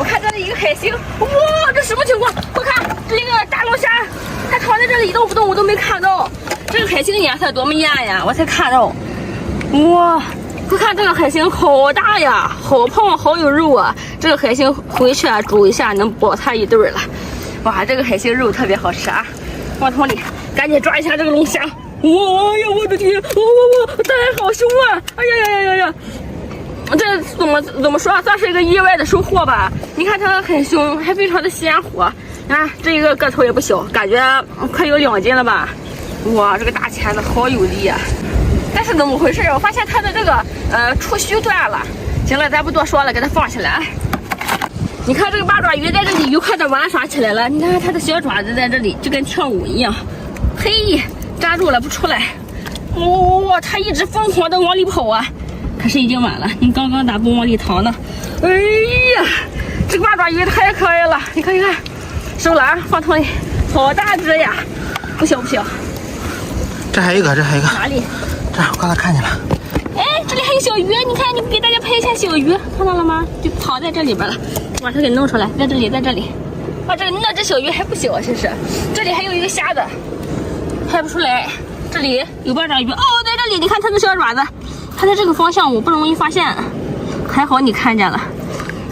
我看这里一个海星，哇，这什么情况？我看这一个大龙虾，它躺在这里一动不动，我都没看到。这个海星颜色多么艳呀，我才看到。哇，我看这个海星好大呀，好胖，好有肉啊！这个海星回去啊煮一下能饱它一顿了。哇，这个海星肉特别好吃啊！往桶里赶紧抓一下这个龙虾。哇呀，我的天！这还好凶啊！哎呀！这怎么说啊？算是一个意外的收获吧。你看它很凶，还非常的鲜活。啊，这一个个头也不小，感觉快有2斤了吧？哇，这个大钳子好有力啊！但是怎么回事？我发现它的这个触须断了。行了，咱不多说了，给它放起来。你看这个八爪鱼在这里愉快的玩耍起来了。你看它的小爪子在这里，就跟跳舞一样。嘿，扎住了不出来。哇，它一直疯狂的往里跑啊！可是已经晚了，你刚刚打不往里逃呢。哎呀，这个八爪鱼太可爱了！你看，收了啊，放桶里。好大只呀，不小。这还有一个。哪里？这我刚才看见了。哎，这里还有小鱼，你看，你给大家拍一下小鱼，看到了吗？就躺在这里边了，把它给弄出来，在这里。哇，那只小鱼还不小，其实。这里还有一个虾子，拍不出来。这里有八爪鱼，哦，在这里，你看它的小爪子，它在这个方向我不容易发现，还好你看见了。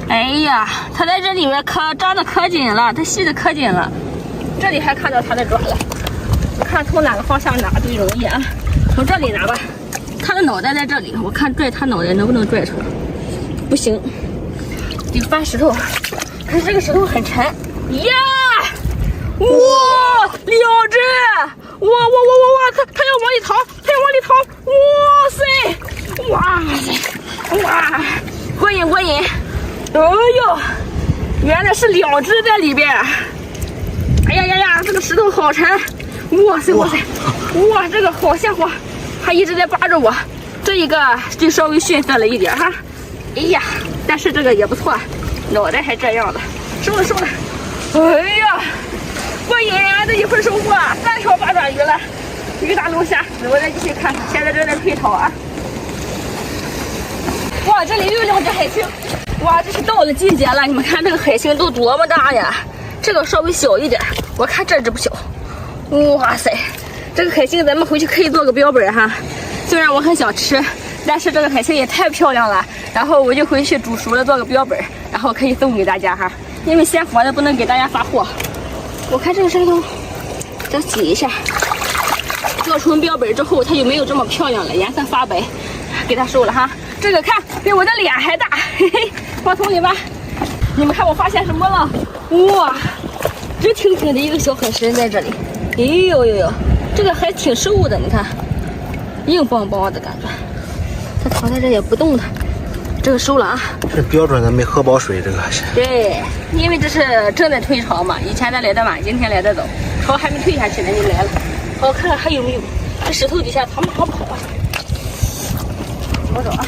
哎呀，它在这里面扎的可紧了，它吸的可紧了。这里还看到它的爪了，看从哪个方向拿最容易啊？从这里拿吧。它的脑袋在这里，我看拽它脑袋能不能拽出来？不行，得翻石头。可是这个石头很沉呀！哇，2只！哇！它要往里逃！哇塞！哇，过瘾！哎呦，原来是2只在里边！哎呀，这个石头好沉！哇塞！哇，这个好鲜活！它一直在扒着我，这一个就稍微逊色了一点哈。哎呀，但是这个也不错，脑袋还这样的，收了。哎呀，过瘾呀！这一会儿收获3条八爪鱼了，一个大龙虾。我再继续看，现在正在退潮啊。哇，这里又2只海星。哇，这是到了季节了，你们看这个海星都多么大呀！这个稍微小一点，我看这只不小。哇塞！这个海星咱们回去可以做个标本哈，虽然我很想吃，但是这个海星也太漂亮了，然后我就回去煮熟了做个标本，然后可以送给大家哈，因为鲜活的不能给大家发货。我看这个石头，再洗一下，做成标本之后它就没有这么漂亮了，颜色发白，给它收了哈。这个看比我的脸还大，嘿嘿，放桶里吧。你们看我发现什么了？哇，直挺挺的一个小海参在这里，哎呦。这个还挺瘦的，你看，硬邦邦的感觉。它躺在这也不动的。这个收了啊。是标准的没喝饱水，这个是。对，因为这是正在退潮嘛，以前咱来的晚，今天来的早，潮还没退下去呢就来了。好，看看还有没有。这石头底下它们好跑啊。我找啊。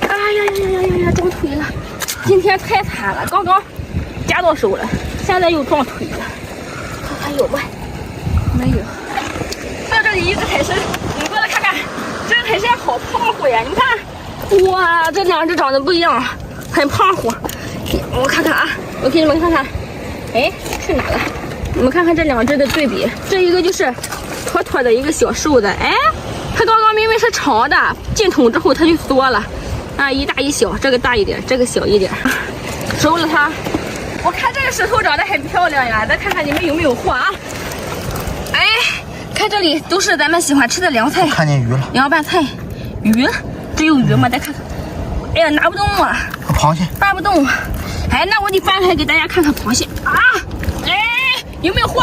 哎呀，撞腿了！今天太惨了，刚刚夹到手了，现在又撞腿了。看看有没。没有，到这里一只海参，你过来看看，这个海参好胖乎呀！你们看，哇，这2只长得不一样，很胖乎。我看看啊，我给你们看看，哎，去哪了？你们看看这2只的对比，这一个就是妥妥的一个小瘦的，哎，它刚刚明明是长的，进桶之后它就缩了，啊，一大一小，这个大一点，这个小一点，收了它。我看这个石头长得很漂亮呀，再看看你们有没有货啊？哎，看这里都是咱们喜欢吃的凉菜，看见鱼了，凉拌菜，鱼，这有鱼吗？再看看，哎呀，拿不动啊，螃蟹搬不动，哎，那我得翻开给大家看看螃蟹啊，哎，有没有货？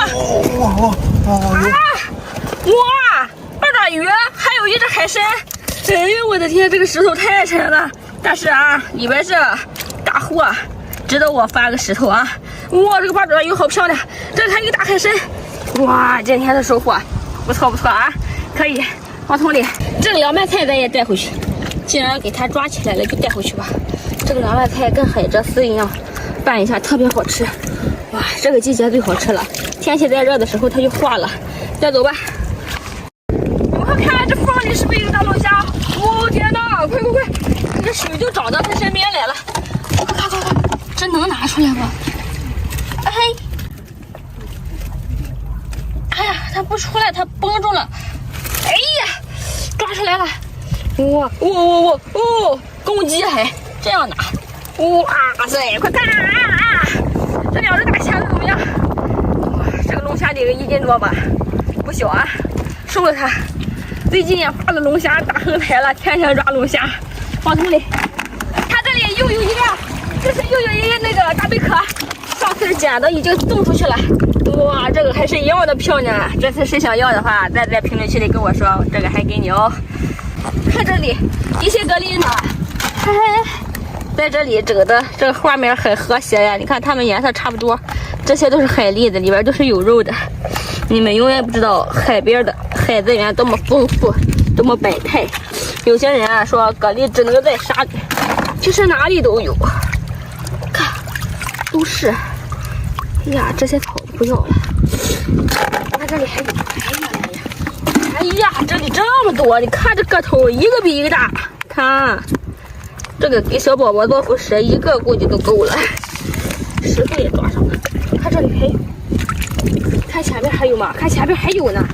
哇，八爪鱼，还有一只海参，哎呦我的天，这个石头太沉了，但是啊，里边是大货，值得我翻个石头啊！哇，这个八爪鱼好漂亮，这里还有一个大海参。哇，今天的收获不错啊，可以放桶里。这个凉拌菜咱也带回去，既然给它抓起来了，就带回去吧。这个凉拌菜跟海蜇丝一样，拌一下特别好吃。哇，这个季节最好吃了，天气再热的时候它就化了。带走吧。你们看这缝里是不是一个大龙虾？哦天哪，快！这水就涨到它身边来了，快！这能拿出来吗？哎，哎呀，它不出来，它绷住了。哎呀，抓出来了！哇，公鸡还这样拿！哇塞，快看啊！这2只大钳子怎么样？哇，这个龙虾得个1斤多吧？不小啊，收了它。最近也发了龙虾大横财了，天天抓龙虾。放桶里，它这里又有一个，这是又有一个那个大贝壳，上次捡的已经冻出去了。哇，这个还是一样的漂亮。这次谁想要的话，再在评论区里跟我说，这个还给你哦。看这里一些蛤蜊呢，在这里整的这个画面很和谐呀。你看它们颜色差不多，这些都是海蛎子，里边都是有肉的。你们永远不知道海边的海资源多么丰富，多么百态。有些人啊说蛤蜊只能在沙里，其实哪里都有。看，都是。哎呀，这些草不要了。看这里还有，哎呀，这里这么多！你看这个头，一个比一个大。看，这个给小宝宝做辅食，一个估计都够了。10个也抓上了。看这里还有，看前面还有吗？看前面还有呢，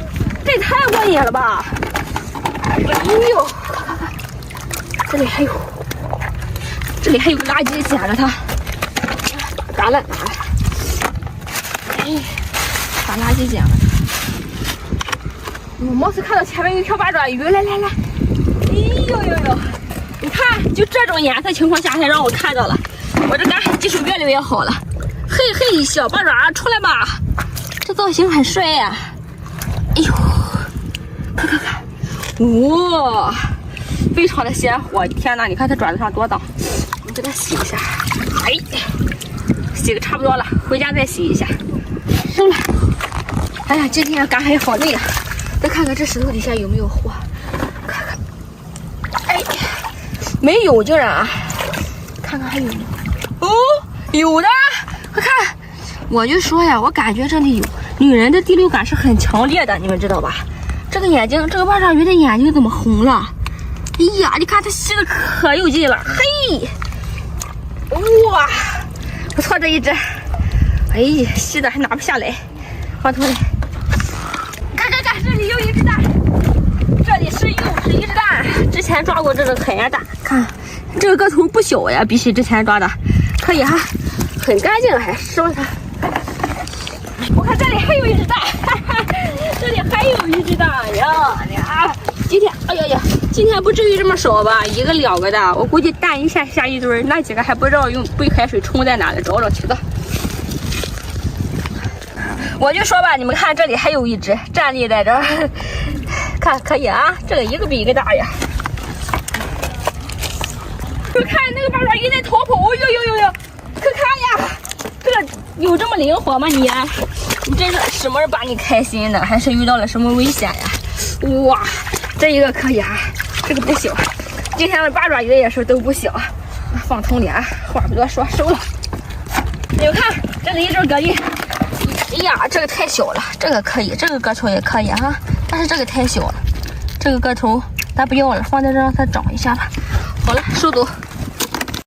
这也太过瘾了吧！哎呦，这里还有，这里还有个垃圾捡着它，打了。哎，把垃圾捡了。我貌似看到前面有一条八爪鱼，来！哎呦！你看，就这种颜色情况下才让我看到了，我这个技术越来越好了。嘿，小八爪出来吧，这造型很帅呀！哎呦，看，哇，非常的鲜活！天哪，你看它爪子上多脏，我给它洗一下。哎，洗个差不多了，回家再洗一下。收了。哎呀，今天赶海好累啊！再看看这石头底下有没有货，看看。哎，没有，竟然！看看还有吗？哦，有的，快看！我就说呀，我感觉这里有。女人的第六感是很强烈的，你们知道吧？这个眼睛，这个八爪鱼的眼睛怎么红了？哎呀，你看它吸的可有劲了，嘿！哇，不错，这一只。哎呀，吸的还拿不下来，放桶里。看，这里有一只蛋，这里又是一只蛋。之前抓过这个海盐蛋，看这个个头不小呀，比起之前抓的，可以哈，很干净，还收了它。我看这里还有一只蛋，这里还有一只蛋呀！今天，哎呀，今天不至于这么少吧？一个2个的，我估计蛋一下一堆，那几个还不知道用杯海水冲在哪里，找去的。我就说吧，你们看这里还有一只站立在这儿，看可以啊，这个一个比一个大呀。就看那个八爪鱼在逃跑，呦，可看呀，这个有这么灵活吗你？你这是什么把你开心的？还是遇到了什么危险呀？哇，这一个可以啊，这个不小。今天的八爪鱼也是都不小，放桶里啊，话不多说，收了。你们看，这里一只蛤蜊。哎呀，这个太小了，这个可以，这个个头也可以哈，但是这个太小了，这个个头咱不要了，放在这让它长一下吧。好了，收走。